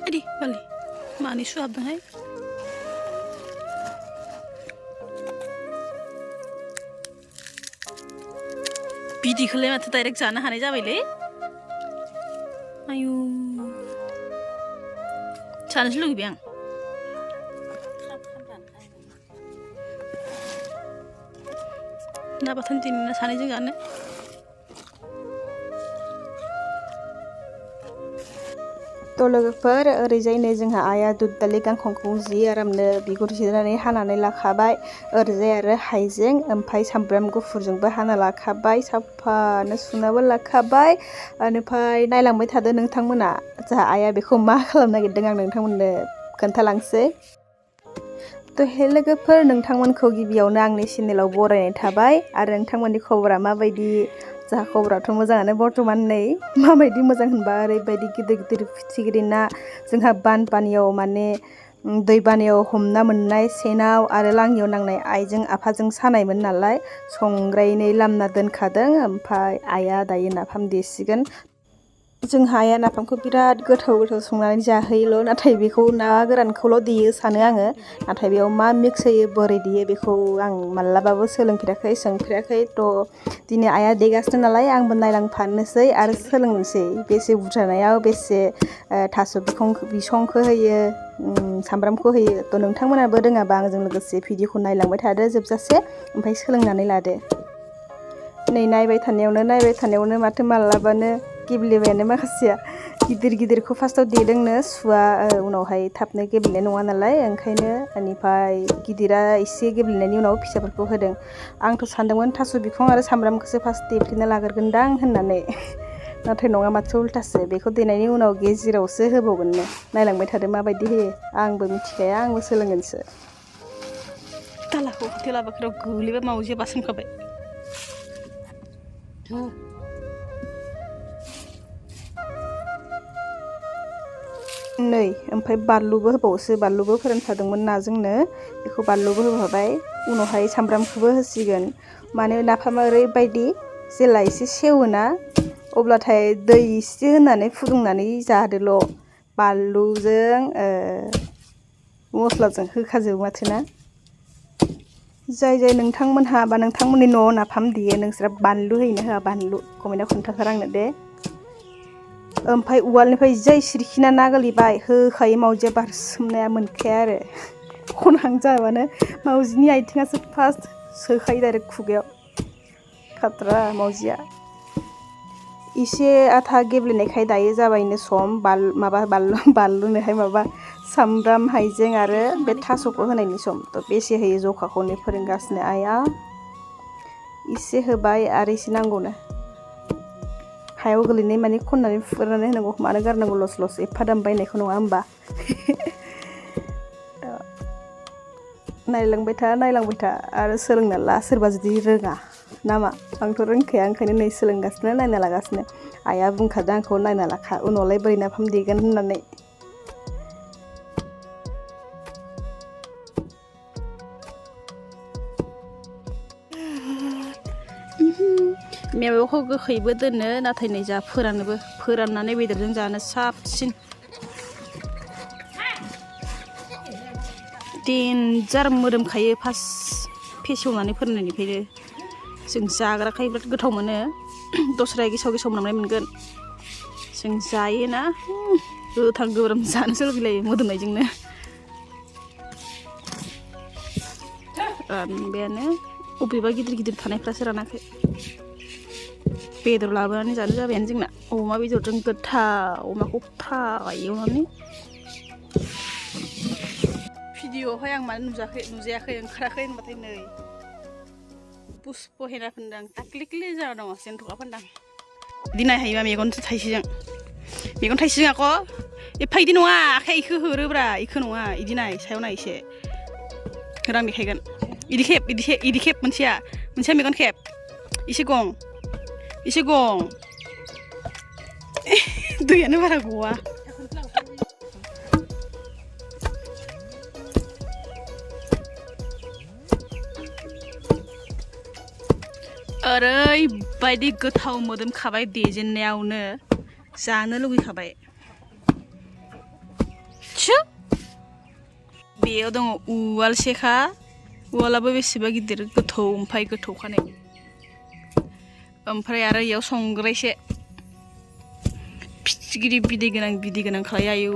Adi, balik. Mana suap dong, hai? Bidi khale mata direct jana hane jabai le. Ayu. Chana selu biang. Na bathan tin na sane jeng ane. तो लोगोफोर ओरैजायनो जोंहा आइया दुध दालि गांखंखौ जि आरामनो बिगुर जिरनानै हानानै लाखाबाय ओरैजाय आरो हाइजें ओमफ्राय सामब्राम गुफुरजोंबो हाना लाखाबाय साफानो सुनाबो लाखाबाय ओमफ्राय नायलांबाय थादो नोंथांमोना जोंहा आइया बेखौ मा खालामनो नागिरदों आं नोंथांमोननो खोन्थालांसै तो हे लोगोफोर नोंथांमोनखौ गिबियावनो आंनि चेनेलाव बरायनाय थाबाय आरो नोंथांमोननि खबरा माबायदि जा खबराथ' मोजाङानो बर्तमान नै माबायदि मोजां होनबा ओरैबायदि गिदिर गिदिर फिथिख्रि ना जोंहा बानपानियाव माने दैबानायाव हमना मोननाय सेनाव आरो लाङियाव नांनाय आइजों आफाजों सानायमोन नालाय संग्रायनै लामना दोनखादों ओमफ्राय आइया दायो नाफाम देसिगोन जोंहा आइया नाफामखौ बिराद गोथाव संनानै जाहोयोल' नाथाय बेखौ ना गोरानखौल' देयो सानो आङो नाथाय बेयाव मा मिक्स होयो बोरै देयो बेखौ आं मालाबाबो सोलोंफेराखै सोंफेराखै थ' दिनै आइया देगासिनो नालाय आंबो नायलांफानोसै आरो सोलोंनोसै बेसे बुरजानायाव बेसे थास' बिसंखौ होयो सामब्रामखौ होयो थ' नोंथांमोनाबो रोङाबा आंजों लोगोसे भिडिअखौ नायलांबाय थादो जोबजासे ओमफ्राय सोलोंनानै लादो नै नायबाय थानायावनो माथो मालाबानो गेब्लेबायानो माखासेया गिदिर गिदिरखौ फार्स्टआव देदोंनो सुवा उनावहाय थाबनो गेब्लेनाय नङा नालाय ओंखायनो बेनिफ्राय गिदिरा एसे गेब्लेनायनि उनाव फिसाफोरखौ होदों आंथ' सानदोंमोन थास' बिखं आरो सामब्रामखौसो फार्स्ट देफ्लेना लाग्रोगोनदां होननानै नाथाय नङा माथो उल्टासो बेखौ देनायनि उनाव गेजेरावसो होबावगोननो नायलांबाय थादो माबायदि होयो आंबो मिथिखाया आंबो सोलोंगोनसो तालाखौ होथेला बाख्रियाव गोलैबा मावजिया बासोमखाबाय नै ओमफ्राय बानलुबो होबावोसो बानलुबो फोरानखादोंमोन नाजोंनो बेखौ बानलुबो होफाबाय उनावहाय सामब्रामखौबो होसिगोन माने नाफामा ओरैबायदि जेला एसे सेवोना अब्लाथाय दै एसे होनानै फुदुंनानै जादोल' बानलुजों मस्लाजों होखाजोबो माथो ना जाय नोंथांमोनहा बा नोंथांमोननि न'आव नाफाम देयो नोंस्रा बानलु होयोना होआ बानलु कमेन्टआव खोन्थाथार आंनो दे ओमफ्राय उवालनिफ्राय जै सिरखिना ना गोलैबाय होखायो मावजिया बारसोमनाया मोनखाया आरो खनहां जाबानो मावजिनि आथिङासो फार्स्ट सोखायो डाइरेक्ट खुगायाव खाथ्रा मावजिया एसे आथा गेब्लेनायखाय दायो जाबायनो सम बानलुनोहाय माबा सामब्राम हाइजें आरो बे थास'खौ होनायनि सम थ' बेसे होयो जखाखौनो फोरोंगासिनो आइया एसे होबाय आरो एसे नांगौनो हायाव गोलैनाय माने खननानै फुगारनानै होनांगौ मानो गारनांगौ लस एफा दाम बायनायखौ नङा होमबा नायलांबाय था आरो सोलोंना ला सोरबा जुदि रोङा नामा आंथ' रोंखाया ओंखायनो नै सोलोंगासिनो नायना लागासिनो आइया बुंखादों आंखौ नायना लाखा उनावलाय बोरै नाफाम देगोन होननानै मेवाइखौ गोखैबो दोनो नाथाय नै जा फोराननानै बेदरजों जानो साबसिन देन्जार मोदोमखायो फार्स्ट फेसेवनानै फोराननायनिफ्रायनो जों जाग्राखाय बिराद गोथाव मोनो दस्राया गेसाव मोनामनाय मोनगोन जों जायोना गोथां गोब्राम जानोसो लुगैलायो मोदोमनायजोंनो रानबायानो अबेबा गिदिर थानायफ्रासो रानाखै बेदर लाबोनानै जानो जाबायानो जोंना अमा बेदरजों गोथाव अमाखौ फ्राय एवनानै भिडिअआवहाय आं मानो नुजायाखै ओंखाराखै होनबाथाय नै पुष्प हेना फोनदां टाक्लिक्लि जाना दङ जेन्थ'खा फोनदां बिदि नायहायोबा मेगन थाइसेजों आख' एफा इदि नङा आखाइ इखो होरोब्रा इखो नङा इदि नाय सायाव नाय एसे रां देखायगोन इदि खेब मोनसेया मेगन खेब एसे गं दैयानो बारा गवा ओरैबायदि गोथाव मोदोमखाबाय देजेननायावनो जानो लुगैखाबाय बेयाव दङ उवाल सेखा उवालाबो बेसेबा गिदिर गोथौ ओमफ्राय गोथौखानाय ओमफ्राय आरो इयाव संग्रायसे फिथिख्रि बिदै गोनां खालाय आयु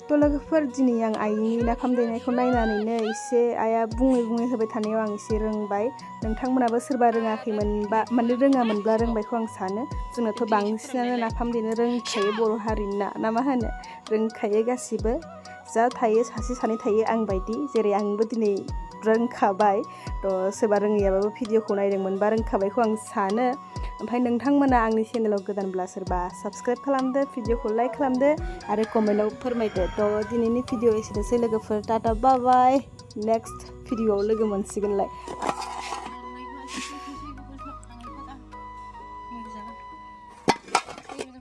तो लोगोफोर दिनै आं आइनि नाफाम देनायखौ नायनानैनो एसे आइया बुङै होबाय थानायाव आं एसे रोंबाय नोंथांमोनाबो सोरबा रोङाखैमोनबा माने रोङामोनब्ला रोंबायखौ आं सानो जोंनाथ' बांसिनानो नाफाम देनो रोंखायो बर' हारिना ना मा होनो रोंखायो गासिबो जा थायो सासे सानै थायो आं बायदि जेरै आंबो दिनै रोंखाबाय थ' सोरबा रोङैयाबाबो भिडिअखौ नायदोंमोनबा रोंखाबायखौ आं सानो ओमफ्राय नोंथांमोना आंनि चेनेलाव गोदानब्ला सोरबा साबस्क्राइब खालामदो भिडिअखौ लाइक खालामदो आरो कमेन्टआव फोरमायदो थ' दिनैनि भिडिअ एसेनोसै लोगोफोर टाटा बाय बाय नेक्स्ट भिडिअआव लोगो मोनसिगोनलाय